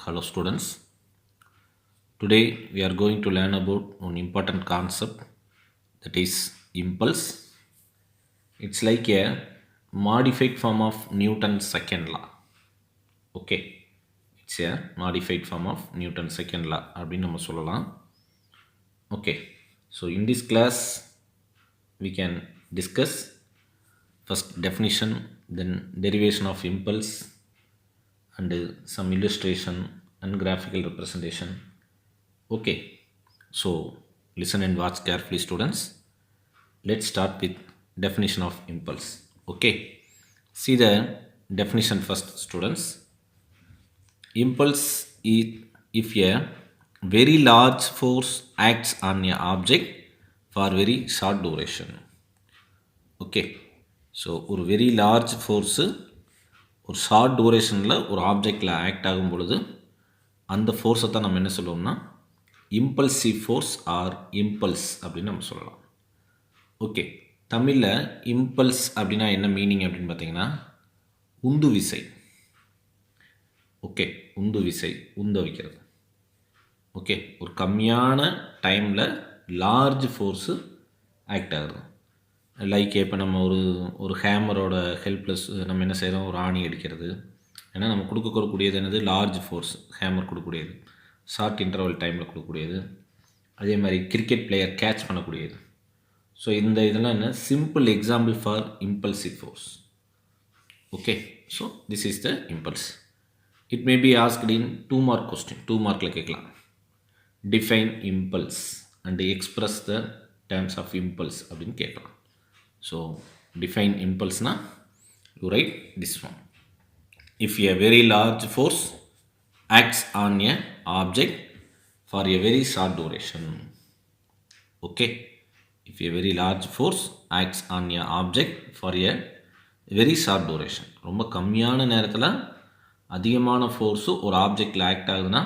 Hello students. Today we are going to learn about one important concept, that is impulse. It's like a modified form of Newton's second law. Okay. It's a modified form of Newton's second law அப்படின்னு நம்ம சொல்லலாம். Okay. So in this class we can discuss first definition, then derivation of impulse, and some illustration and graphical representation. Okay, so listen and watch carefully, students. Let's start with definition of impulse. Okay, see the definition first, students. Impulse is if a very large force acts on a object for very short duration. Okay, so ஒரு very large force ஒரு short டூரேஷனில் ஒரு ஆப்ஜெக்டில் act ஆகும் பொழுது அந்த ஃபோர்ஸை தான் நம்ம என்ன சொல்லுவோம்னா இம்பல்சிவ் ஃபோர்ஸ் ஆர் இம்பல்ஸ் அப்படின்னு நம்ம சொல்லலாம். ஓகே, தமிழில் இம்பல்ஸ் அப்படின்னா என்ன மீனிங் அப்படின்னு பார்த்தீங்கன்னா உந்து விசை. ஓகே, உந்து விசை, உந்த வைக்கிறது. ஓகே, ஒரு கம்மியான டைமில் லார்ஜ் ஃபோர்ஸு ஆக்ட் ஆகுது. லைக் இப்போ நம்ம ஒரு ஹேமரோட ஹெல்ப்லெஸ் நம்ம என்ன செய்கிறோம், ஒரு ஆணி அடிக்கிறது. ஏன்னா நம்ம கொடுக்கக்கூடியது என்னது, லார்ஜ் ஃபோர்ஸ். ஹேமர் கொடுக்கக்கூடியது ஷார்ட் இன்டர்வல் டைமில் கொடுக்கக்கூடியது. அதே மாதிரி கிரிக்கெட் பிளேயர் கேட்ச் பண்ணக்கூடியது. ஸோ இந்த இதெல்லாம் என்ன, simple example for impulsive force. Okay, so this is the impulse. It may be asked in 2 mark question. 2 மார்க்கில் கேட்கலாம். Define impulse and express the terms of impulse அப்படின்னு கேட்கலாம். So define impulse na, you write this one. If a very large force acts on a object for a very short duration. Okay, if a very large force acts on a object for a very short duration, ரொம்ப கம்மியான நேரத்தில் அதிகமான force ஒரு ஆப்ஜெக்டில் act ஆகுதுன்னா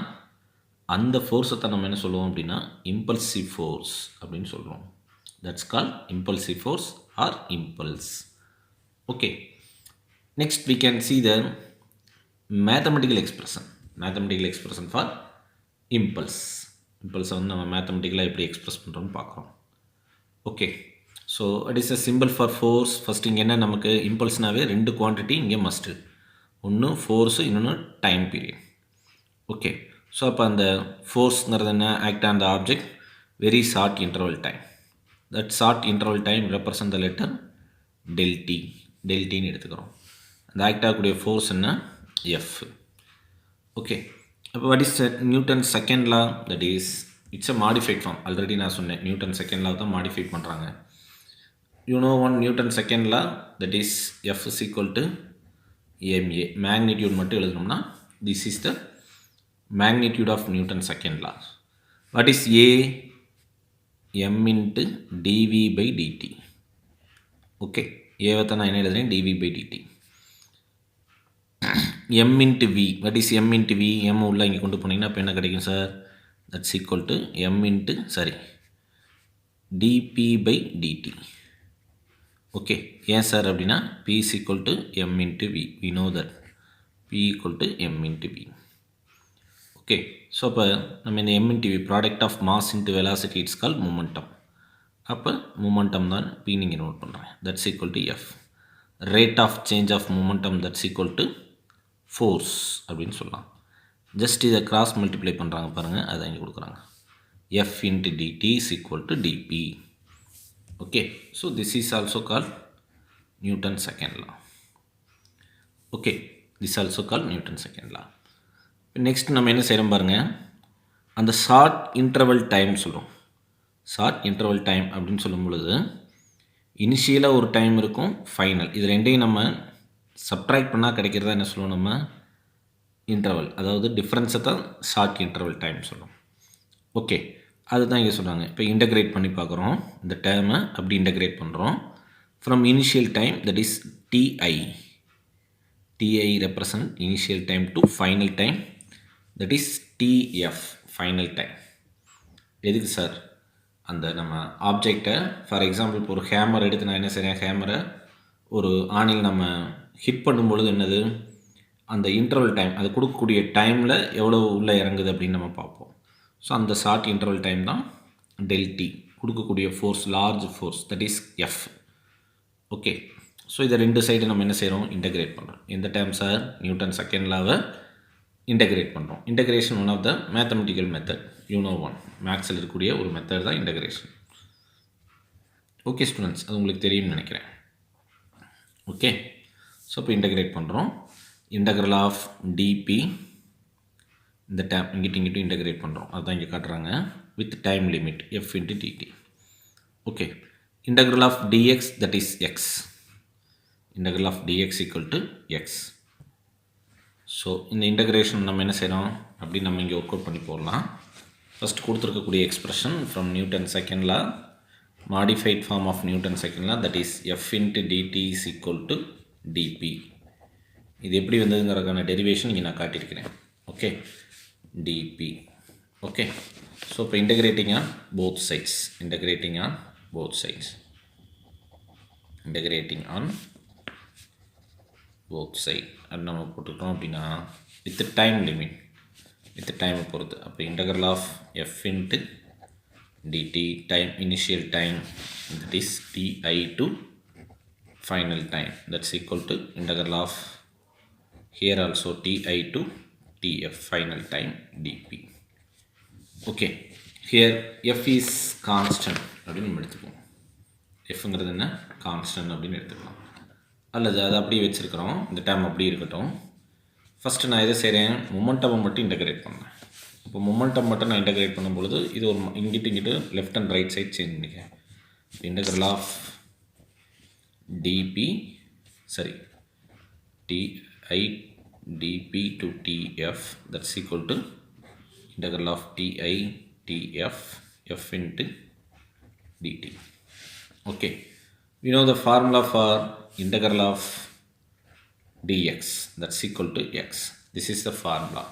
அந்த ஃபோர்ஸை தான் நம்ம என்ன சொல்லுவோம் அப்படின்னா இம்பல்சிவ் ஃபோர்ஸ் அப்படின்னு சொல்கிறோம். That's called impulsive force or impulse. Okay, next we can see the mathematical expression. Mathematical expression for impulse. Impulse வந்து நம்ம மேத்தமெட்டிக்கலாக எப்படி எக்ஸ்பிரஸ் பண்ணுறோன்னு பார்க்குறோம். Okay, so it is a simple for force. First இங்கே என்ன, நமக்கு இம்பல்ஸ்னாவே 2 குவான்டிட்டி இங்கே மஸ்ட்டு. ஒன்று ஃபோர்ஸு, இன்னொன்று டைம் பீரியட். ஓகே, ஸோ அப்போ அந்த ஃபோர்ஸ்ங்கிறது என்ன, act on the object very short interval time. That short interval time represent the letter del t. Del t ன்னு எடுத்துக்கிறோம். அந்த ஆக்ட் ஆகக்கூடிய ஃபோர்ஸ் என்ன, F. ஓகே, அப்போ what is Newton second law? That is it's a modified form. Already நான் சொன்னேன், Newton second law தான் modify பண்ணுறாங்க. You know one Newton second law, that is F is equal to ma. Magnitude மட்டும் எழுதணும்னா this is the magnitude of Newton second law. What is A? m into dv by dt. Okay, ஏவத்தை நான் என்ன எழுதுறேன், dv by dt. m into v, what is m into v? m உள்ள இங்கே கொண்டு போனீங்கன்னா இப்போ என்ன கிடைக்கும் sir, that's equal to m into dp by dt. Okay, ஏன் சார் அப்படின்னா p is equal to m into v. we know that p equal to m into v. Okay, so அப்போ நம்ம இந்த m into v, product of mass into velocity, it's call momentum. அப்போ momentum தான் p நீங்கள் note பண்ணுறேன். That's equal to f. Rate of change of momentum that's equal to force அப்படின்னு சொல்லலாம். Just இதை கிராஸ் மல்டிப்ளை பண்ணுறாங்க பாருங்கள், அதை இங்கே கொடுக்குறாங்க. f into dt is equal to dp. Okay, so this is also call Newton second law. Okay, this also call Newton second law. Next நம்ம என்ன செய்கிறோம் பாருங்கள், அந்த ஷார்ட் இன்டர்வல் டைம் சொல்கிறோம். ஷார்ட் இன்டர்வல் டைம் அப்படின்னு சொல்லும் பொழுது இனிஷியலாக ஒரு டைம் இருக்கும், ஃபைனல். இது ரெண்டையும் நம்ம சப்ட்ராக்ட் பண்ணால் கிடைக்கிறதா என்ன சொல்லுவோம், நம்ம இன்டர்வல். அதாவது டிஃப்ரென்ஸை தான் ஷார்ட் இன்டர்வல் டைம் சொல்லுவோம். ஓகே, அதுதான் இங்கே சொல்கிறாங்க. இப்போ இன்டகிரேட் பண்ணி பார்க்குறோம், இந்த டேர்மை அப்படி இன்டகிரேட் பண்ணுறோம். From initial time, that is ti. ti represent initial time to final time, that is tf, final time. எதுக்கு சார், அந்த நம்ம ஆப்ஜெக்டை ஃபார் எக்ஸாம்பிள் இப்போ ஒரு ஹேமர் எடுத்து நான் என்ன செய்கிறேன், ஹேமரை ஒரு ஆணில் நம்ம ஹிட் பண்ணும்பொழுது என்னது, அந்த இன்டர்வல் டைம் அது கொடுக்கக்கூடிய டைமில் எவ்வளோ உள்ளே இறங்குது அப்படின்னு நம்ம பார்ப்போம். ஸோ அந்த ஷார்ட் இன்டர்வல் டைம் தான் ΔT கொடுக்கக்கூடிய force, large force, that is F. Okay, so இதை ரெண்டு சைடு நம்ம என்ன செய்கிறோம், இன்டகிரேட் பண்ணுறோம். எந்த டைம் சார், நியூட்டன் செகண்ட் லாவை இன்டகிரேட் பண்ணுறோம். Integration one of the mathematical method, one மேக்ஸில் இருக்கக்கூடிய ஒரு மெத்தட் தான் இன்டகிரேஷன். ஓகே ஸ்டூடெண்ட்ஸ், அது உங்களுக்கு தெரியும்னு நினைக்கிறேன். ஓகே, ஸோ இப்போ இன்டகிரேட் பண்ணுறோம். இன்டகிரல் ஆஃப் டிபி இந்த டைம் இங்கிட்டு இன்டகிரேட் பண்ணுறோம், அதுதான் இங்கே காட்டுறாங்க, with time limit F into d t. Okay, integral of dx, that is x. Integral of dx equal to x. So இந்த இன்டகிரேஷன் நம்ம என்ன செய்கிறோம் அப்படி நம்ம இங்கே ஒர்க் அவுட் பண்ணி போடலாம். ஃபஸ்ட் கொடுத்துருக்கக்கூடிய expression from Newton second law, modified form of Newton second law, that is F into dt is equal to dp. இது எப்படி வந்ததுங்கிறதுக்கான டெரிவேஷன் இங்கே நான் காட்டியிருக்கிறேன். Okay, dp. ஓகே, ஸோ இப்போ integrating on both sides, integrating on both sides, integrating on both side. அது நம்ம போட்டுக்கிட்டோம் அப்படின்னா வித் டைம் லிமிட், வித் டைமை பொறுத்து. அப்போ integral of F into d t, time initial time that is t i to final time, that's equal to integral of here also t i to t f final time d p. Okay, here F is constant அப்படின்னு நம்ம எடுத்துப்போம். எஃப்ங்கிறது என்ன, constant அப்படின்னு எடுத்துக்கலாம். அல்லது அதை அப்படியே வச்சுருக்கிறோம், இந்த டைம் அப்படி இருக்கட்டும். ஃபஸ்ட்டு நான் எதை செய்கிறேன், மொமெண்டமை மட்டும் இன்டகிரேட் பண்ணேன். இப்போ மொமெண்டம் மட்டும் நான் இன்டகிரேட் பண்ணும்பொழுது இது ஒரு இங்கிட்டு left and right side change பண்ணிக்கிறேன். Integral of dp ti dp to tf, that's equal to integral of ti tf f into dt. Okay, we know the formula for integral of dx, that's equal to x. This is the formula.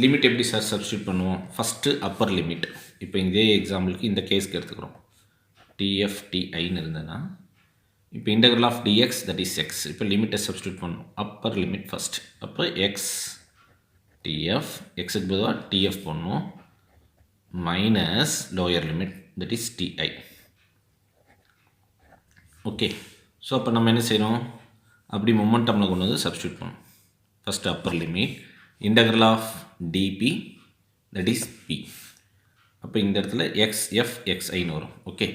Limit எப்படி sir substitute பண்ணுவோம், first upper limit. இப்போ இதே எக்ஸாம்பிளுக்கு இந்த கேஸ்க்கு எடுத்துக்கிறோம், DF டிஐன்னு இருந்ததுன்னா இப்போ integral of d x that is x. இப்போ லிமிட்டை சப்ஸ்டியூட் பண்ணணும், அப்பர் லிமிட் ஃபஸ்ட். அப்போ எக்ஸ் டிஎஃப், எக்ஸுக்கு பொதுவாக டிஎஃப் பண்ணணும், minus lower limit that is t i. Okay, so அப்போ நம்ம என்ன செய்யணும், அப்படி மொமெண்டமில் கொண்டு வந்து சப்ஸ்டியூட் பண்ணணும். First upper limit integral of dp that is P. அப்போ இந்த இடத்துல எக்ஸ்எஃப் எக்ஸ்ஐன்னு வரும். ஓகே,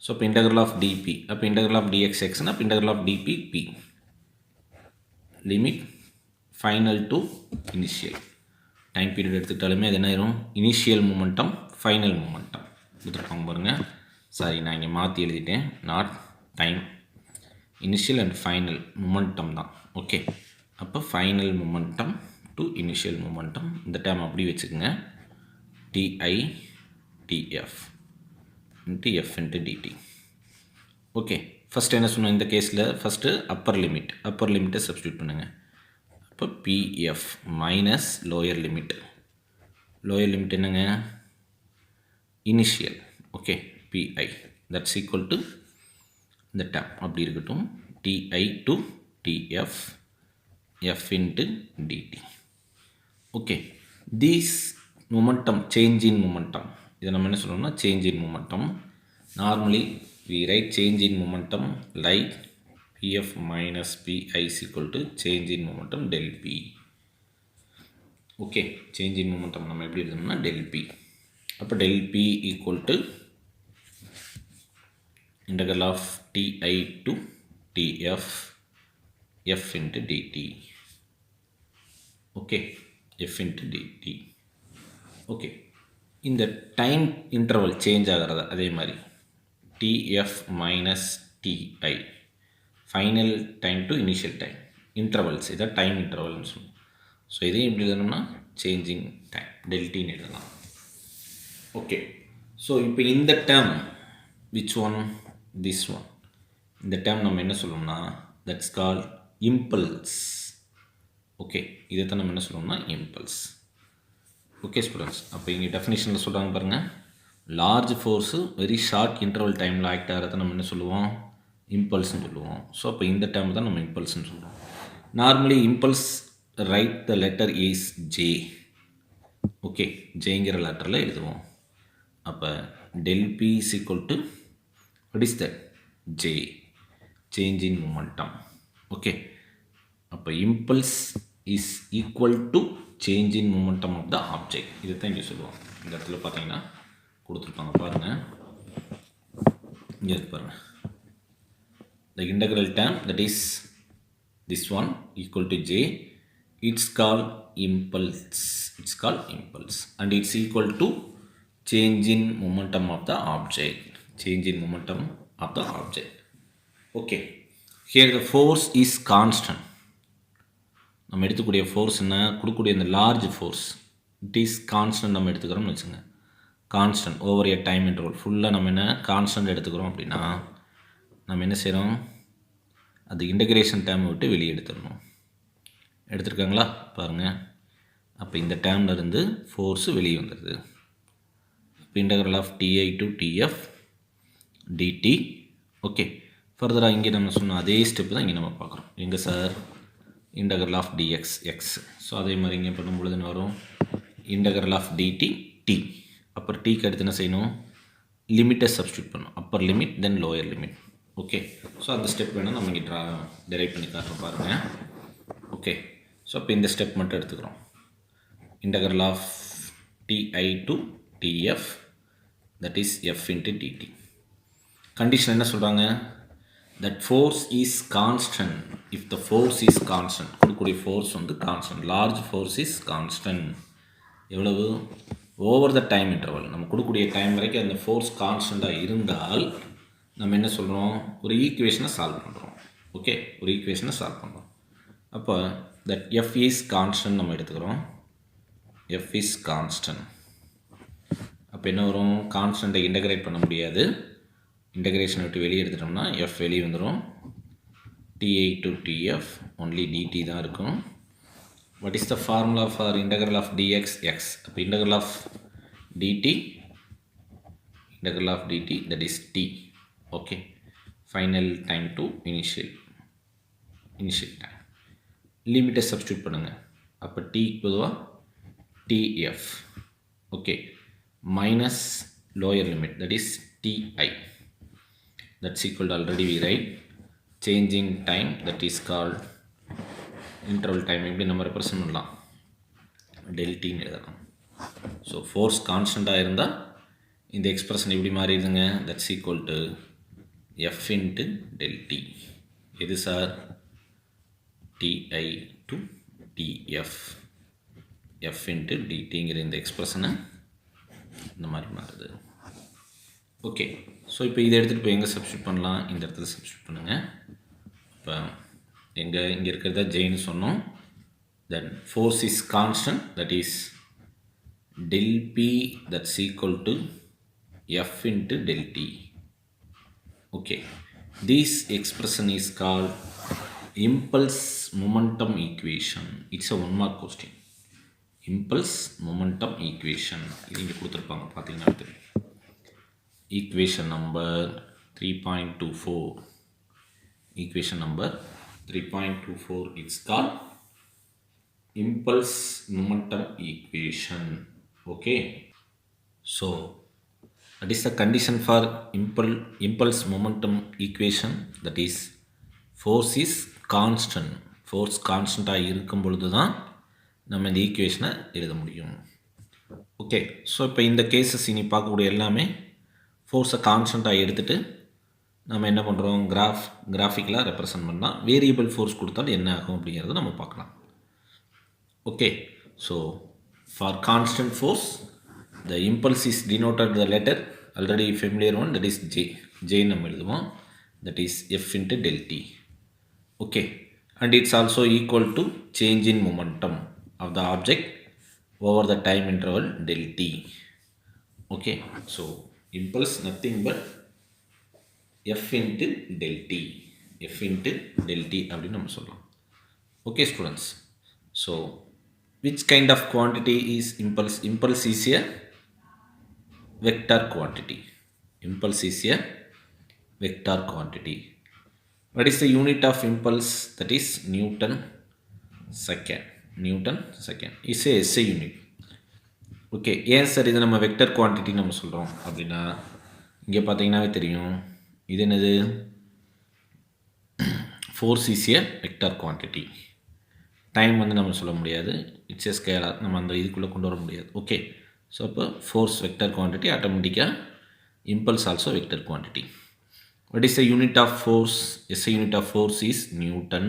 ஸோ இப்போ இன்டகிரல் ஆஃப் டிபி, அப்போ இன்டகிரல் ஆஃப் டிஎக்ஸ் எக்ஸ்னா அப்போ integral of dp P. Limit final to initial. Time period எடுத்துக்கிட்டாலுமே அது என்ன ஆயிரும், இனிஷியல் மூமெண்டம் ஃபைனல் மூமெண்டம் கொடுத்துருப்பாங்க பாருங்கள். சாரி, நான் இங்கே மாற்றி எழுதிட்டேன், not time, initial and final momentum தான். ஓகே, அப்போ final momentum to initial momentum, இந்த டைம் அப்படி வச்சுக்கோங்க, t i t f into F into d t. Okay, first என்ன சொன்னோம் இந்த கேஸில், ஃபஸ்ட்டு அப்பர் லிமிட்டை சப்ஸ்டியூட் பண்ணுங்கள். இப்போ பிஎஃப் மைனஸ் லோயர் லிமிட் என்னங்க, initial. Okay, p i that's equal to இந்த டேம் அப்படி இருக்கட்டும், t i to DF F into d t. Okay, these momentum, change in momentum, இதை நம்ம என்ன சொல்லணும்னா change in momentum. Normally we write change in momentum like pf minus pi is equal to change in momentum del p. Okay, change in momentum நம்ம எப்படி எழுதணும்னா del p. அப்போ del p equal to integral of ti to tf f into dt. Okay, f into dt. Okay, இந்த time interval change ஆகிறதா அதே மாதிரி tf minus ti, final time to initial time, intervals, இதை time இன்டர்வல்னு சொல்லுவோம். So இதையும் எப்படி எழுதணும்னா changing time டெல்டின்னு எழுதலாம். Okay, so இப்போ இந்த term which one, this one, இந்த டேர்ம் நம்ம என்ன சொல்லணும்னா தட்ஸ் கால் இம்பல்ஸ். ஓகே, இதை தான் நம்ம என்ன சொல்லணும்னா இம்பல்ஸ். ஓகே ஸ்டூடெண்ட்ஸ், அப்போ இங்கே டெஃபினேஷனில் சொல்கிறாங்க பாருங்கள், large force very short interval டைமில் ஆக்ட் ஆகிறத நம்ம என்ன சொல்லுவோம், இம்பல்ஸ்ன்னு சொல்லுவோம். ஸோ அப்போ இந்த டைம் தான் நம்ம இம்பல்ஸ்ன்னு சொல்லுவோம். Normally impulse write the letter is J. Okay, ஜேங்கிற லெட்டரில் எழுதுவோம். அப்போ del P is equal to what is that? J, change in momentum. Okay, அப்போ impulse is equal to change in momentum of the object. இதை தான் இங்கே சொல்லுவோம். இந்த இடத்துல பார்த்தீங்கன்னா கொடுத்துருப்பாங்க பாருங்கள், இங்கே இருக்கு பாருங்கள். The integral term, that is this one, equal to J, it's called impulse. It's called impulse, and it's equal to change in momentum of the object. Change in momentum of the object. Okay, here the force is constant. நம்ம எடுத்துக்கூடிய force என்ன, கொடுக்கக்கூடிய இந்த large force it is constant நம்ம எடுத்துக்கிறோம்னு வச்சுங்க. Constant over எ time interval ஃபுல்லாக நம்ம என்ன constant எடுத்துக்கிறோம் அப்படின்னா நம்ம என்ன செய்கிறோம், அது இன்டகிரேஷன் டேர்மை விட்டு வெளியே எடுத்துடணும். எடுத்துருக்காங்களா பாருங்கள். அப்போ இந்த டேர்மில் இருந்து ஃபோர்ஸு வெளியே வந்துடுது. இப்போ integral of t i to t f d t. Okay, ஃபர்தராக இங்கே நம்ம சொன்ன அதே ஸ்டெப்பு தான் இங்கே நம்ம பார்க்குறோம். எங்கே sir, integral of dx x. So அதே மாதிரி இங்கே பண்ணும்பொழுது என்ன வரும், இன்டகரல் ஆஃப் டிடி டி. அப்புறம் டீக்கு அடுத்து என்ன செய்யணும், லிமிட்டை சப்ஸ்டியூட் பண்ணணும். அப்பர் லிமிட் தென் லோயர் லிமிட். ஓகே, ஸோ அந்த ஸ்டெப் வேணால் நம்ம இங்கே டெரைவ் பண்ணி காட்டுறோம் பாருங்கள். ஓகே, ஸோ இப்போ இந்த ஸ்டெப் மட்டும் எடுத்துக்கிறோம். Integral of t i to t f, that is F into d t. Condition என்ன சொல்கிறாங்க, that force is constant. If the force is constant, கொடுக்கக்கூடிய ஃபோர்ஸ் வந்து constant, large force is constant. எவ்வளவு, ஓவர் த டைம் இன்டர்வல், நம்ம கொடுக்கக்கூடிய time வரைக்கும் அந்த force கான்ஸ்டண்ட்டாக இருந்தால் நம்ம என்ன சொல்கிறோம், ஒரு ஈக்குவேஷனை சால்வ் பண்ணுறோம். ஓகே, ஒரு ஈக்குவேஷனை சால்வ் பண்ணுறோம். அப்போ தட் எஃப் இஸ் கான்ஸ்டன்ட் நம்ம எடுத்துக்கிறோம். F is constant. அப்போ என்ன வரும், கான்ஸ்டண்ட்டை இன்டகிரேட் பண்ண முடியாது. இன்டகிரேஷனை விட்டு வெளியே எடுத்துட்டோம்னா எஃப் வெளியே வந்துடும். Ti to tf only dt தான் இருக்கும். What is the formula for integral of dx x. அப்போ integral of dt, integral of dt, that is t. Okay, final time to initial time. லிமிட்டை சப்ஸ்டியூட் பண்ணுங்க. அப்போ t பொதுவாக tf. Okay, minus lower limit, that is ti. That's equal to, already we write changing time, that is called interval time. எப்படி நம்ம represent பண்ணலாம், del t ன்னு எழுதலாம். So force கான்ஸ்டண்ட்டாக இருந்தால் இந்த எக்ஸ்பிரஷன் எப்படி மாறிடுதுங்க, that's equal to F into del T. எது sir, ti to DF, F into டிடிங்கிற இந்த எக்ஸ்பிரஷனை இந்த மாதிரி மாறுது. ஓகே, ஸோ இப்போ இதை எடுத்துகிட்டு போய் எங்கே சப்ஸ்டியூட் பண்ணலாம், இந்த இடத்துல சப்ஸ்டியூட் பண்ணுங்கள். இப்போ இங்கே இருக்கிறதா ஜெயின்னு சொன்னோம். Then force is constant, that is del P, that's equal to F into del T. Okay, this expression is called impulse momentum equation. It's a 1 mark question. Impulse momentum equation. இது இங்கே கொடுத்துருப்பாங்க பார்த்தீங்கன்னா தெரியும். Equation number 3.24. Equation number 3.24. It's called impulse momentum equation. Okay, so that is the condition for impulse momentum equation, that is force is constant. Force கான்ஸ்டண்ட்டாக இருக்கும் பொழுது தான் நம்ம இந்த ஈக்குவேஷனை எழுத முடியும். ஓகே, ஸோ இப்போ இந்த கேஸஸ் இனி பார்க்கக்கூடிய எல்லாமே ஃபோர்ஸை கான்ஸ்டண்ட்டாக எடுத்துகிட்டு நம்ம என்ன பண்ணுறோம், கிராஃபிக்கலாக ரெப்ரசன்ட் பண்ணலாம். வேரியபிள் ஃபோர்ஸ் கொடுத்தால் என்ன ஆகும் அப்படிங்கிறத நம்ம பார்க்கலாம். Okay, so for constant force, the impulse is denoted the letter, already familiar one, that is J. J நம்ம எழுதுவோம், that is F into del T. Okay, and it's also equal to change in momentum of the object over the time interval del T. Okay, so impulse nothing but F into del T. F into del T அப்படின்னு நம்ம சொல்லலாம். Okay students, so which kind of quantity is impulse? Impulse is a vector quantity. Impulse is a vector quantity. What is the unit of impulse? That is Newton second. Newton second is a SI unit. Okay, ஏன் sir இது நம்ம vector quantity நம்ம சொல்கிறோம் அப்படின்னா, இங்கே பார்த்தீங்கன்னாவே தெரியும் இது என்னது, force is a vector quantity. Time வந்து நம்ம சொல்ல முடியாது, இட்ஸ் ஏ ஸ்கேலார், நம்ம அந்த இதுக்குள்ளே கொண்டு வர முடியாது. ஓகே, ஸோ அப்போ ஃபோர்ஸ் வெக்டர் குவான்டிட்டி, ஆட்டோமேட்டிக்காக impulse also vector quantity. What is the unit of force? SI unit of force is Newton.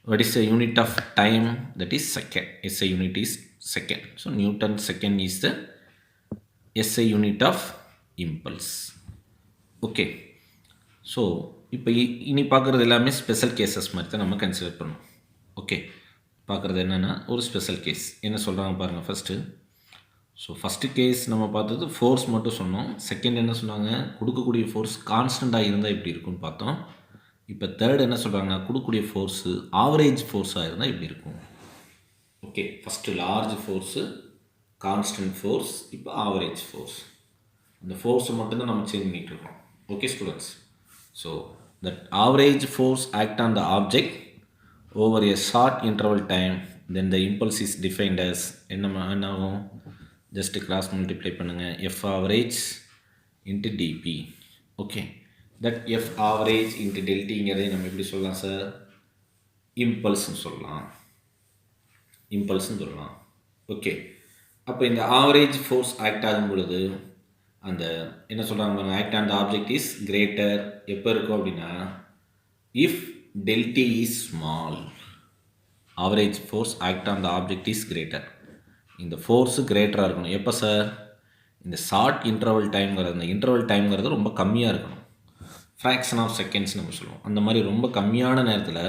What is the unit of time? That is second. SI unit is second. So Newton second is the SI unit of impulse. Okay. So இப்போ இனி பார்க்குறது எல்லாமே special cases மாதிரி தான் நம்ம consider பண்ணணும். Okay, பார்க்குறது என்னென்னா ஒரு ஸ்பெஷல் கேஸ் என்ன சொல்கிறாங்க பாருங்கள் ஃபஸ்ட்டு. ஸோ ஃபஸ்ட்டு கேஸ் நம்ம பார்த்தது ஃபோர்ஸ் மட்டும் சொன்னோம். செகண்ட் என்ன சொன்னாங்க, கொடுக்கக்கூடிய ஃபோர்ஸ் கான்ஸ்டண்ட்டாக இருந்தால் இப்படி இருக்குன்னு பார்த்தோம். இப்போ தேர்ட் என்ன சொல்கிறாங்கன்னா, கொடுக்கக்கூடிய ஃபோர்ஸு ஆவரேஜ் ஃபோர்ஸாக இருந்தால் இப்படி இருக்கும். Okay, first large force, constant force, இப்போ ஆவரேஜ் ஃபோர்ஸ். அந்த ஃபோர்ஸை மட்டும்தான் நம்ம சேஞ்ச் பண்ணிகிட்டு இருக்கோம். Okay students, so that average force act on the object over a short interval time, then the impulse is defined as என்ன ஆகும், ஜஸ்ட்டு கிராஸ் மல்டிப்ளை பண்ணுங்கள், F average into dp. Okay, that F average into டெல்டிங்கிறதை நம்ம எப்படி சொல்லலாம் sir, இம்பல்ஸ்ன்னு சொல்லலாம், இம்பல்ஸ்ன்னு சொல்லலாம். Okay, அப்போ இந்த ஆவரேஜ் ஃபோர்ஸ் ஆக்ட் ஆகும் பொழுது அந்த என்ன சொல்கிறாங்க, act on the object is greater எப்போ இருக்கும் அப்படின்னா, if டெல்டி is small. Average force act on the object is greater. இந்த ஃபோர்ஸு கிரேட்டராக இருக்கணும். எப்போ சார், இந்த ஷார்ட் இன்டர்வல் டைம்ங்கிறது, அந்த இன்டர்வல் டைம்ங்கிறது ரொம்ப கம்மியாக இருக்கணும். ஃப்ராக்ஷன் ஆஃப் செகண்ட்ஸ் நம்ம சொல்லுவோம். அந்த மாதிரி ரொம்ப கம்மியான நேரத்தில்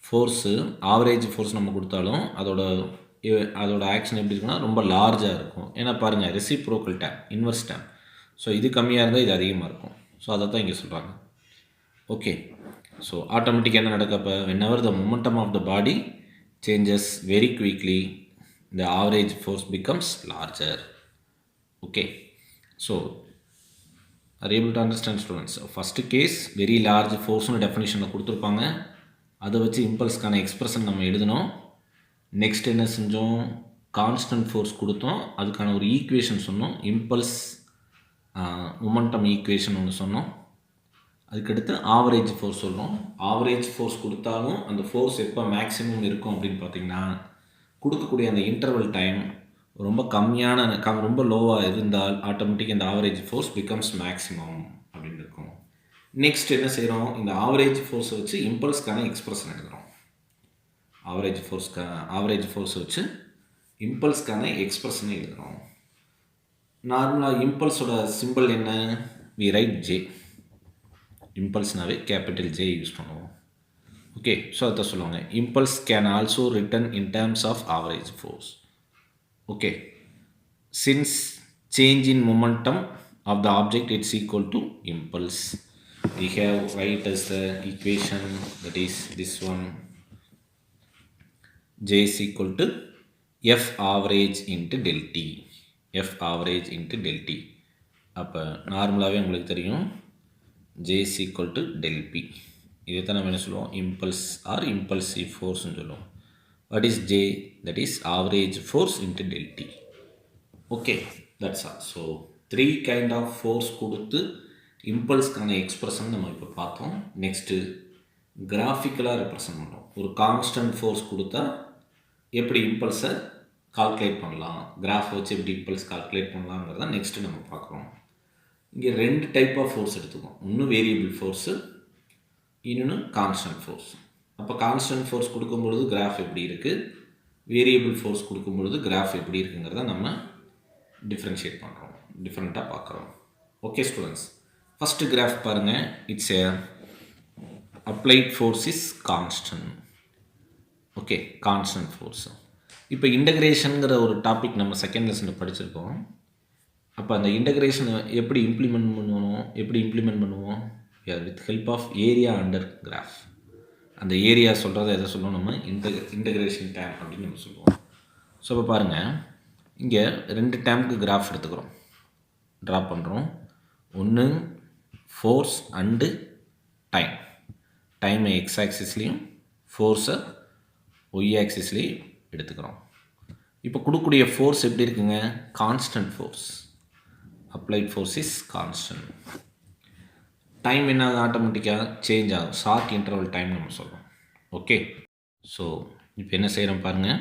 ஃபோர்ஸு ஆவரேஜ் ஃபோர்ஸ் நம்ம கொடுத்தாலும் அதோட ஆக்ஷன் எப்படி இருக்குன்னா ரொம்ப லார்ஜாக இருக்கும். ஏன்னா பாருங்கள், reciprocal time, inverse time. So இது கம்மியாக இருந்தால் இது அதிகமாக இருக்கும். ஸோ அதை தான் இங்கே சொல்கிறாங்க. ஓகே, ஸோ ஆட்டோமேட்டிக்காக என்ன நடக்கப்போ, whenever the momentum of the body changes very quickly, the average force becomes larger. Okay, so are you able to understand students? So first case very large force னு டெஃபினிஷனில் கொடுத்துருப்பாங்க, அதை வச்சு இம்பல்ஸ்க்கான எக்ஸ்பிரஷன் நம்ம எழுதணும். Next என்ன செஞ்சோம், கான்ஸ்டன்ட் ஃபோர்ஸ் கொடுத்தோம், அதுக்கான ஒரு ஈக்குவேஷன் சொன்னோம், இம்பல்ஸ் மொமெண்டம் ஈக்குவேஷன் ஒன்று சொன்னோம். அதுக்கடுத்து ஆவரேஜ் ஃபோர்ஸ் சொல்கிறோம். ஆவரேஜ் ஃபோர்ஸ் கொடுத்தாலும் அந்த ஃபோர்ஸ் எப்போ மேக்ஸிமம் இருக்கும் அப்படின்னு பார்த்தீங்கன்னா, கொடுக்கக்கூடிய அந்த இன்டர்வல் டைம் ரொம்ப கம்மியான ரொம்ப லோவாக இருந்தால் ஆட்டோமேட்டிக் இந்த ஆவரேஜ் ஃபோர்ஸ் பிகம்ஸ் மேக்ஸிமம் அப்படின்னு இருக்கும். நெக்ஸ்ட் என்ன செய்கிறோம், இந்த ஆவரேஜ் ஃபோர்ஸை வச்சு இம்பல்ஸ்க்கான எக்ஸ்பிரஷன் எழுதுகிறோம். ஆவரேஜ் ஃபோர்ஸை வச்சு இம்பல்ஸ்க்கான எக்ஸ்பிரஷனை எழுதுகிறோம். நார்மலாக இம்பல்ஸோட சிம்பிள் என்ன, வி ரைட் ஜே. இம்பல்ஸ்னாவே கேபிட்டல் ஜே யூஸ் பண்ணுவோம். ஓகே, ஸோ அதை சொல்லுவாங்க, impulse can also written in terms of average force. Okay, since change in momentum of the object it's equal to impulse, we have write as the equation, that is this one, J is equal to F average into del T. F average into del T. அப்போ நார்மலாகவே உங்களுக்கு தெரியும் J is equal to del P. இதை தான் நம்ம என்ன சொல்லுவோம், impulse R impulsive ஃபோர்ஸ்னு சொல்லுவோம். What is J? That is average force into del T. Okay, that's all. So 3 kind of force கொடுத்து இம்பல்ஸ்க்கான எக்ஸ்பிரஷன் நம்ம இப்போ பார்த்தோம். நெக்ஸ்ட்டு கிராஃபிக்கலாக ரெப்ரசன்ட் பண்ணோம். ஒரு கான்ஸ்டன்ட் ஃபோர்ஸ் கொடுத்தா எப்படி இம்பல்ஸை கால்குலேட் பண்ணலாம், கிராஃப் வச்சு எப்படி இம்பல்ஸ் கால்குலேட் பண்ணலாங்கிறத நெக்ஸ்ட்டு நம்ம பார்க்குறோம். இங்கே 2 டைப் ஆஃப் ஃபோர்ஸ் எடுத்துக்கோம். ஒன்று வேரியபிள் ஃபோர்ஸு, இன்னொன்று கான்ஸ்டன்ட் ஃபோர்ஸ். அப்போ கான்ஸ்டன்ட் ஃபோர்ஸ் கொடுக்கும்பொழுது கிராஃப் எப்படி இருக்குது, வேரியபிள் ஃபோர்ஸ் கொடுக்கும்பொழுது கிராஃப் எப்படி இருக்குங்கிறத நம்ம டிஃப்ரென்ஷியேட் பண்ணுறோம், டிஃப்ரெண்ட்டாக பார்க்குறோம். ஓகே ஸ்டூடெண்ட்ஸ், ஃபஸ்ட்டு கிராஃப் பாருங்கள், it's A applied force is constant. Okay, constant force. இப்போ இன்டகிரேஷனுங்கிற ஒரு டாபிக் நம்ம செகண்ட் லெசனில் படிச்சிருக்கோம். அப்போ அந்த இன்டகிரேஷனை எப்படி இம்ப்ளிமெண்ட் பண்ணுவோம், with help of area under graph. அந்த ஏரியா சொல்கிறத எதை சொல்லுவோம், நம்ம இன்டகிரேஷன் டேம் அப்படின்னு நம்ம சொல்லுவோம். ஸோ இப்போ பாருங்கள், இங்கே 2 டேமுக்கு கிராஃப் எடுத்துக்கிறோம், ட்ரா பண்ணுறோம். ஒன்று ஃபோர்ஸ் அண்டு டைமை எக்ஸ் ஆக்சிஸ்லேயும் ஃபோர்ஸை ஒய் ஆக்சிஸ்லேயே எடுத்துக்கிறோம். இப்போ கொடுக்கக்கூடிய ஃபோர்ஸ் எப்படி இருக்குங்க? Constant force. Applied force is constant. Time என்ன ஆகும்? ஆட்டோமேட்டிக்காக சேஞ்ச் ஆகும். ஷார்ட் இன்டர்வல் டைம் நம்ம சொல்கிறோம். ஓகே, ஸோ இப்போ என்ன செய்கிறோம் பாருங்கள்.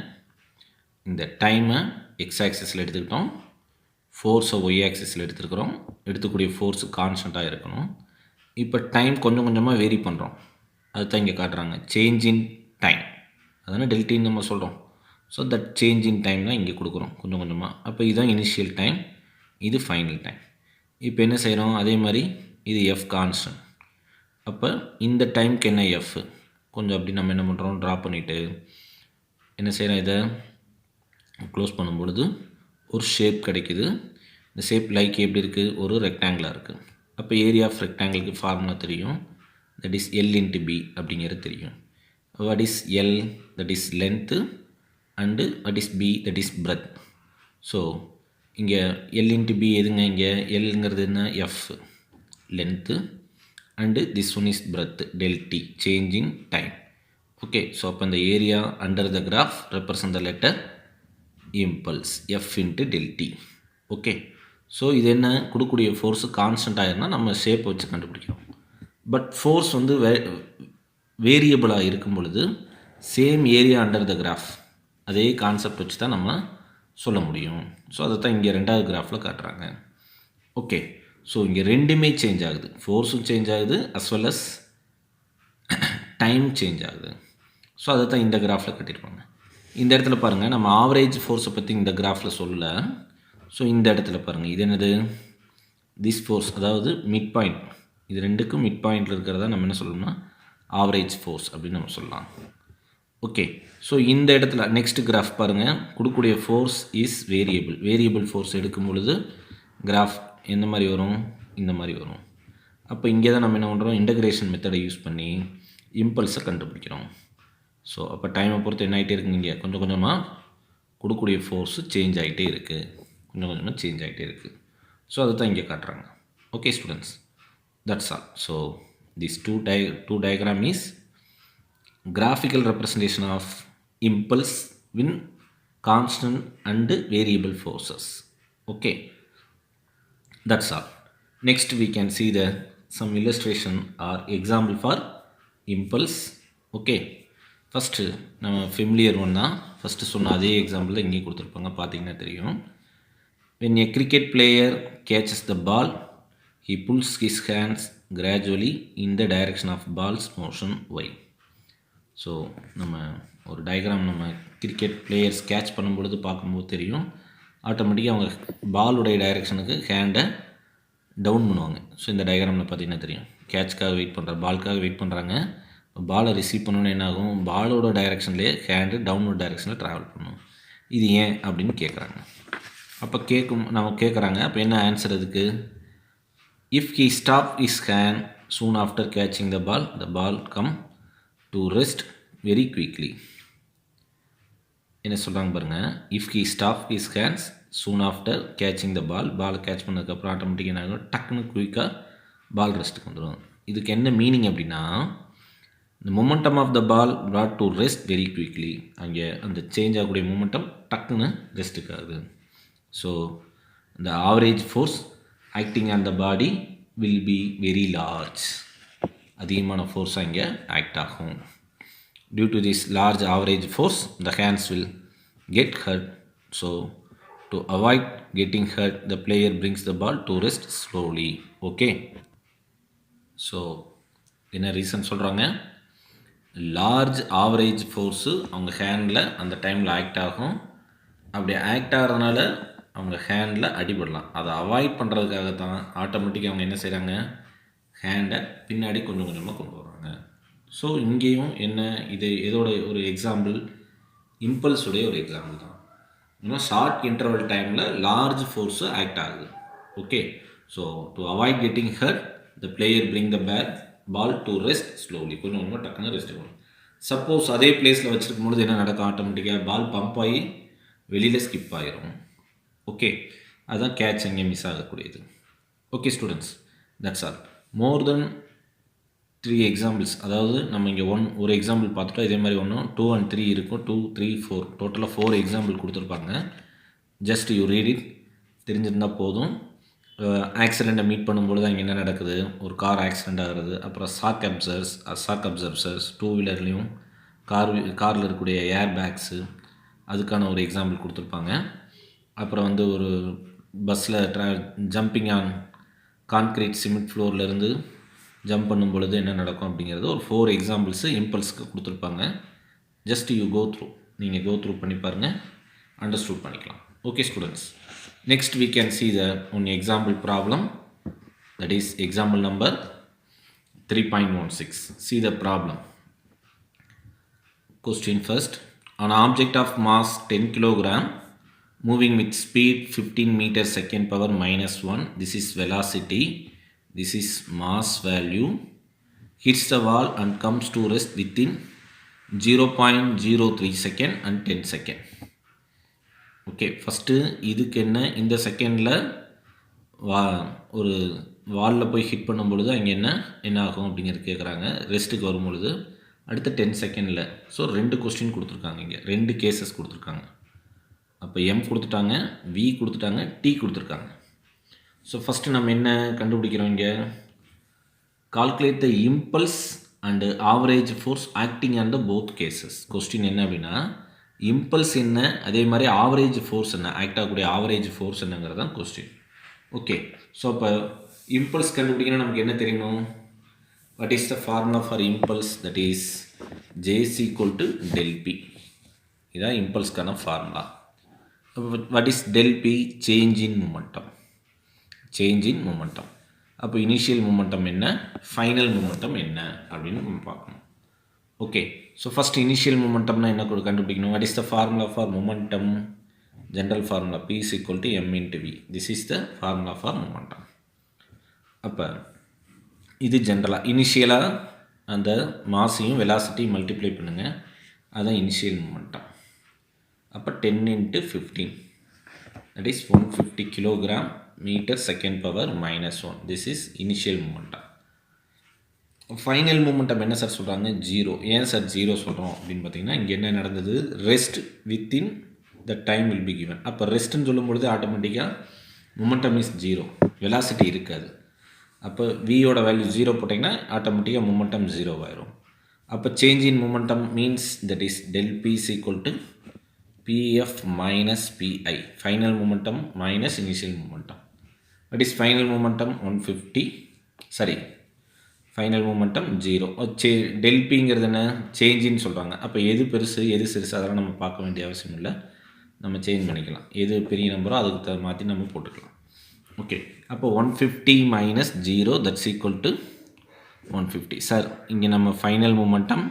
இந்த டைமை எக்ஸ் ஆக்சிஸில் எடுத்துக்கிட்டோம், ஃபோர்ஸை ஒய் ஆக்சிஸில் எடுத்துருக்கிறோம். எடுத்துக்கூடிய ஃபோர்ஸு கான்ஸ்டண்ட்டாக இருக்கணும். இப்போ டைம் கொஞ்சம் கொஞ்சமாக வேரி பண்ணுறோம். அதுதான் இங்கே காட்டுறாங்க, சேஞ்ச் இன் டைம். அதனால் டெல்டின்னு நம்ம சொல்கிறோம். So that change in time தான் இங்கே கொடுக்குறோம் கொஞ்சம் கொஞ்சமாக. அப்போ இதுதான் இனிஷியல் டைம், இது ஃபைனல் டைம். இப்போ என்ன செய்கிறோம்? அதே மாதிரி இது எஃப் கான்ஸ்டன்ட். அப்போ இந்த டைமுக்கு என்ன எஃப் கொஞ்சம் அப்படி நம்ம என்ன பண்ணுறோம், ட்ரா பண்ணிவிட்டு என்ன செய்கிறோம், இதை க்ளோஸ் பண்ணும்பொழுது ஒரு ஷேப் கிடைக்குது. இந்த ஷேப் லைக் எப்படி இருக்குது? ஒரு ரெக்டாங்கிளாக இருக்குது. அப்போ ஏரியா ஆஃப் ரெக்டாங்கிளுக்கு ஃபார்முலா தெரியும். That is L into B அப்படிங்கிறது தெரியும். What is L? That is length and what is B? That is breadth. So இங்கே எல் இன்ட்டு பி எதுங்க? இங்கே எல்ங்கிறது என்ன? F length and this one is breadth del t, change in time. Okay, so அப்போ இந்த area under the graph represent the letter impulse F into del t. Okay, so இது என்ன? கொடுக்கக்கூடிய force constant ஆகிருந்தால் நம்ம ஷேப்பை வச்சு கண்டுபிடிக்கிறோம். பட் ஃபோர்ஸ் வந்து வேரியபிளாக இருக்கும் பொழுது same area under the graph அதே கான்செப்ட் வச்சு தான் நம்ம சொல்ல முடியும். ஸோ அதை தான் இங்கே ரெண்டாவது கிராஃபில் காட்டுறாங்க. ஓகே, ஸோ இங்கே ரெண்டுமே சேஞ்ச் ஆகுது. ஃபோர்ஸும் சேஞ்ச் ஆகுது as well as time change ஆகுது. ஸோ அதை தான் இந்த கிராஃபில் கட்டியிருப்பாங்க. இந்த இடத்துல பாருங்கள், நம்ம ஆவரேஜ் ஃபோர்ஸை பற்றி இந்த கிராஃபில் சொல்லலை. ஸோ இந்த இடத்துல பாருங்கள், இது என்னது? திஸ் ஃபோர்ஸ், அதாவது மிட் பாயிண்ட். இது ரெண்டுக்கும் மிட் பாயிண்டில் இருக்கிறதா நம்ம என்ன சொல்லணும்னா ஆவரேஜ் ஃபோர்ஸ் அப்படின்னு நம்ம சொல்லலாம். ஓகே, ஸோ இந்த இடத்துல நெக்ஸ்ட் கிராஃப் பாருங்கள், கொடுக்கக்கூடிய force is variable. Variable force எடுக்கும் பொழுது கிராஃப் எந்த மாதிரி வரும்? இந்த மாதிரி வரும். அப்போ இங்கே தான் நம்ம என்ன பண்ணுறோம்? இன்டகிரேஷன் மெத்தடை யூஸ் பண்ணி இம்பல்ஸை கண்டுபிடிக்கிறோம். ஸோ அப்போ டைமை பொறுத்து என்ன ஆகிட்டே இருக்குங்க? இங்கே கொஞ்சம் கொஞ்சமாக கொடுக்கக்கூடிய ஃபோர்ஸு சேஞ்ச் ஆகிட்டே இருக்குது, கொஞ்சம் கொஞ்சமாக சேஞ்ச் ஆகிட்டே இருக்குது. ஸோ அதை தான் இங்கே காட்டுறாங்க. Okay students, that's all. So this two diagram is graphical representation of impulse in constant and variable forces. Okay, that's all. Next we can see some illustration or example for impulse. Okay, first நம்ம familiar one தான். First சொன்ன அதே example தான் இங்கே கொடுத்துருப்பாங்க, பார்த்தீங்கன்னா தெரியும். when a cricket player catches the ball, he pulls his hands gradually in the direction of ball's motion y. So நம்ம ஒரு டயக்ராம் நம்ம கிரிக்கெட் பிளேயர்ஸ் கேட்ச் பண்ணும்பொழுது பார்க்கும்போது தெரியும், ஆட்டோமேட்டிக்காக அவங்க பாலுடைய டைரெக்ஷனுக்கு ஹேண்டை டவுன் பண்ணுவாங்க. ஸோ இந்த டயக்ராமில் பார்த்தீங்கன்னா தெரியும், கேட்ச்க்காக வெயிட் பண்ணுறாங்க, பாலுக்காக வெயிட் பண்ணுறாங்க. பாலை ரிசீவ் பண்ணணுன்னு என்ன ஆகும்? பாலோட டைரெக்ஷன்லேயே ஹேண்டு டவுன்வர்ட் டைரெக்ஷனில் ட்ராவல் பண்ணும். இது ஏன் அப்படின்னு கேட்குறாங்க. அப்போ நம்ம கேட்குறாங்க, அப்போ என்ன ஆன்சர் அதுக்கு? If he stop his hand soon after catching the ball come to rest very quickly. என்ன சொல்கிறாங்க பாருங்கள், if he stop his hands soon after catching the பாலை கேட்ச் பண்ணதுக்கப்புறம் ஆட்டோமேட்டிக்காக என்ன ஆகும்? டக்குன்னு குயிக்காக பால் ரெஸ்ட்டுக்கு வந்துடும். இதுக்கு என்ன மீனிங் அப்படின்னா, the momentum of the ball brought to rest very quickly. அங்கே அந்த சேஞ்ச் ஆகக்கூடிய மூமெண்டம் டக்குன்னு ரெஸ்ட்டுக்கு ஆகுது. So the average force acting on the body will be very large. அதிகமான ஃபோர்ஸ் அங்கே ஆக்ட் ஆகும். Due to this large average force, the hands will get hurt. So to avoid getting hurt, the player brings the ball to rest slowly. Okay, so என்ன reason சொல்கிறாங்க? Large average force அவங்க handle அந்த டைமில் act ஆகும். அப்படி act ஆகிறதுனால அவங்க handle அடிபடலாம். அதை அவாய்ட் பண்ணுறதுக்காக தான் ஆட்டோமேட்டிக்காக அவங்க என்ன செய்கிறாங்க? ஹேண்டை பின்னாடி கொஞ்சம் கொஞ்சமாக கொண்டு வராங்க. ஸோ இங்கேயும் என்ன, இது எதோட ஒரு எக்ஸாம்பிள்? இம்பல்ஸுடைய ஒரு எக்ஸாம்பிள் தான். இன்னும் ஷார்ட் இன்டர்வல் டைமில் லார்ஜ் ஃபோர்ஸு ஆக்ட் ஆகுது. Okay, so to avoid getting hurt, the player bring the ball to rest slowly. கொஞ்சம் கொஞ்சமாக டக்குன்னு ரெஸ்ட் ஆகும். சப்போஸ் அதே பிளேஸில் வச்சுருக்கும் பொழுது என்ன நடக்கும்? ஆட்டோமேட்டிக்காக பால் பம்ப் ஆகி வெளியில் ஸ்கிப் ஆகிரும். ஓகே, அதுதான் கேட்ச் அங்கே மிஸ் ஆகக்கூடியது. Okay students, that's all. More then 3 examples, அதாவது நம்ம இங்கே ஒரு எக்ஸாம்பிள் பார்த்துட்டோம். இதே மாதிரி 2 and 3 இருக்கும். 2, 3, 4 டோட்டலாக 4 எக்ஸாம்பிள் கொடுத்துருப்பாங்க. ஜஸ்ட் யூ ரீட் இட், தெரிஞ்சிருந்தால் போதும். ஆக்சிடெண்ட்டை மீட் பண்ணும்பொழுது அங்கே என்ன நடக்குது, ஒரு கார் ஆக்சிடெண்ட் ஆகிறது, அப்புறம் ஷாக் அப்சர்வர்ஸ் 2 வீலர்லேயும் காரில் இருக்கக்கூடிய ஏர் பேக்ஸு, அதுக்கான ஒரு எக்ஸாம்பிள் கொடுத்துருப்பாங்க. அப்புறம் ஒரு பஸ்ஸில் ஜம்பிங் ஆன் கான்க்ரீட் சிமெண்ட் ஃப்ளோர்லேருந்து ஜம்ப் பண்ணும் பொழுது என்ன நடக்கும் அப்படிங்கிறது ஒரு 4 எக்ஸாம்பிள்ஸு இம்பல்ஸ்க்கு கொடுத்துருப்பாங்க. ஜஸ்ட் யூ நீங்கள் கோ த்ரூ பண்ணி பாருங்கள், அண்டர்ஸ்டூட் பண்ணிக்கலாம். Okay students, next we can see the one example problem, that is example number 3.16. see the problem. Question first. An object of mass 10 kilogram moving with speed 15 meters second power minus 1, this is velocity, this is mass value, hits the wall and comes to rest within 0.03 second and 10 second. Okay, first இதுக்கு என்ன, இந்த செகண்டில் ஒரு வாலில் போய் hit பண்ணும் பொழுது அங்கே என்ன ஆகும் அப்படிங்கிறது கேட்குறாங்க. ரெஸ்ட்டுக்கு வரும் பொழுது அடுத்த 10 செகண்டில். ஸோ 2 கொஸ்டின் கொடுத்துருக்காங்க, இங்கே 2 கேசஸ் கொடுத்துருக்காங்க. அப்போ M கொடுத்துட்டாங்க, V கொடுத்துட்டாங்க, T கொடுத்துருக்காங்க. ஸோ ஃபஸ்ட்டு நம்ம என்ன கண்டுபிடிக்கிறோம், இங்கே calculate the impulse and average force acting on the both cases. Question என்ன அப்படின்னா, இம்பல்ஸ் என்ன, அதே மாதிரி ஆவரேஜ் ஃபோர்ஸ் என்ன, ஆக்ட் ஆகக்கூடிய ஆவரேஜ் ஃபோர்ஸ் என்னங்கிறது தான் கொஸ்டின். ஓகே, ஸோ அப்போ இம்பல்ஸ் கண்டுபிடிக்கணும், நமக்கு என்ன தெரியணும், what is the formula for impulse, that is J is equal to del P. இதுதான் இம்பல்ஸ்க்கான formula. What is del P, change in momentum. அப்போ இனிஷியல் மொமெண்டம் என்ன, ஃபைனல் மொமெண்டம் என்ன அப்படின்னு நம்ம பார்க்கணும். ஓகே, ஸோ ஃபஸ்ட் இனிஷியல் மொமெண்டம்னா என்ன கண்டுபிடிக்கணும். What is the formula for momentum, general formula P is equal to M into V. This is the formula for momentum. அப்போ இது ஜென்ரலாக இனிஷியலாக அந்த மாஸையும் வெலாசிட்டியும் மல்டிப்ளை பண்ணுங்கள், அதுதான் இனிஷியல் மொமெண்டம். அப்போ 10 into 15, that is 150 kilogram meter second power minus 1. this is initial momentum. Final momentum என்ன sir சொல்கிறாங்க, 0. ஏன் சார் 0 சொல்கிறோம் அப்படின்னு பார்த்தீங்கன்னா, இங்கே என்ன நடந்தது, rest within the time will be given. அப்போ ரெஸ்ட்டுன்னு சொல்லும்பொழுது ஆட்டோமேட்டிக்காக மொமெண்டம் இஸ் 0, வெலாசிட்டி இருக்காது. அப்போ வியோட வேல்யூ 0 போட்டிங்கன்னா ஆட்டோமேட்டிக்காக மொமெண்டம் 0 ஆயிரும். அப்போ change in momentum means that is del P is equal to PF minus PI, final momentum minus initial momentum. That is final momentum 150, sorry final momentum 0. Del பிங்கிறது என்ன, சேஞ்சின்னு சொல்கிறாங்க. அப்போ எது பெருசு எது சிறுசு அதெல்லாம் நம்ம பார்க்க வேண்டிய அவசியம் இல்லை, நம்ம சேஞ்ச் பண்ணிக்கலாம். எது பெரிய நம்பரோ அதுக்கு மாற்றி நம்ம போட்டுக்கலாம். ஓகே, அப்போ 150 minus 0 that's equal to 150. Sir இங்கே நம்ம ஃபைனல் மூமெண்டம்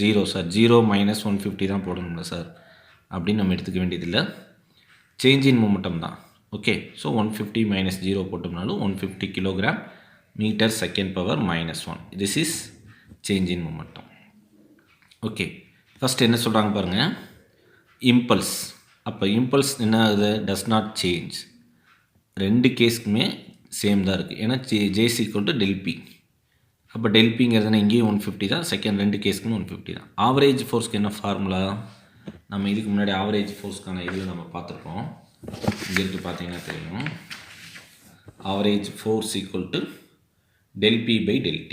0 சார், 0 minus 150 தான் போடணும்ல சார் அப்படின்னு நம்ம எடுத்துக்க வேண்டியதில்லை, சேஞ்ச் இன் மூமெண்டம் தான். ஓகே, ஸோ 150 minus 0 போட்டோம்னாலும் 150 kilogram metre second power minus 1. This is change in momentum. Okay, first என்ன சொல்கிறாங்க பாருங்கள், இம்பல்ஸ். அப்போ இம்பல்ஸ் என்ன ஆகுது, டஸ் நாட் சேஞ்ச். 2 கேஸ்க்குமே சேம் தான் இருக்குது, ஏன்னா J is equal to del P. அப்போ del Pங்கிறதுனா இங்கேயும் 150 தான், செகண்ட் 2 கேஸ்க்குமே 150 தான். ஆவரேஜ் ஃபோர்ஸ்க்கு என்ன ஃபார்முலா, நம்ம இதுக்கு முன்னாடி ஆவரேஜ் ஃபோர்ஸ்க்கான இதில் நம்ம பார்த்துருக்கோம். இங்கே இருக்கு பார்த்தீங்கன்னா தெரியும், average force equal to del P by del T.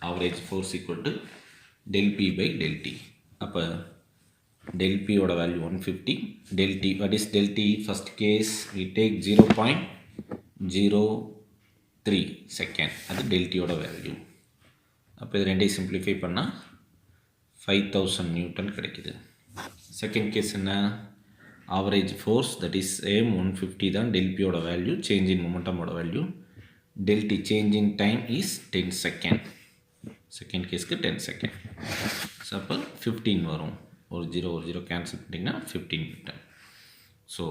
average force equal to del P by del T. அப்போ del P ஓட value 150, del T, what is del T, first case we take 0.03 second, அது del T ஓட value. அப்போ இது ரெண்டையும் simplify பண்ணால் 5000 newton கிடைக்குது. Second case என்ன, average force that is same 150 தான் del P ஓட வேல்யூ, சேஞ்ச் இன் மொமெண்டம் ஓட value. del T change in time is 10 second. Second கேஸ்க்கு 10 செகண்ட். ஸோ அப்போ 15 வரும், ஒரு 0 கேன்சல் பண்ணிங்கன்னா 15 நியூட்டன். ஸோ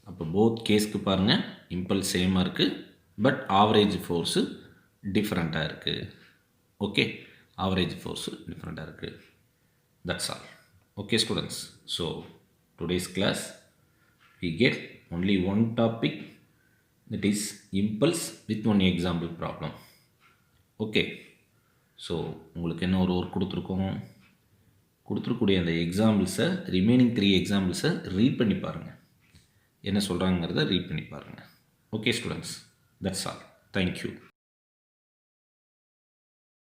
அப்போ போத் கேஸ்க்கு பாருங்கள் இம்பல்ஸ் சேமாக இருக்குது, பட் ஆவரேஜ் ஃபோர்ஸு டிஃப்ரெண்ட்டாக இருக்குது. ஓகே, ஆவரேஜ் ஃபோர்ஸு டிஃப்ரெண்ட்டாக இருக்குது. That's all. Okay students, so today's class we get only one topic, that is impulse with one example problem. Okay, so உங்களுக்கு என்ன ஒரு ஒர்க் கொடுத்துருக்கூடிய அந்த எக்ஸாம்பிள்ஸை ரிமைனிங் 3 எக்ஸாம்பிள்ஸை ரீட் பண்ணி பாருங்கள். என்ன சொல்கிறாங்கிறத ரீட் பண்ணி பாருங்கள். Okay students, that's all. Thank you.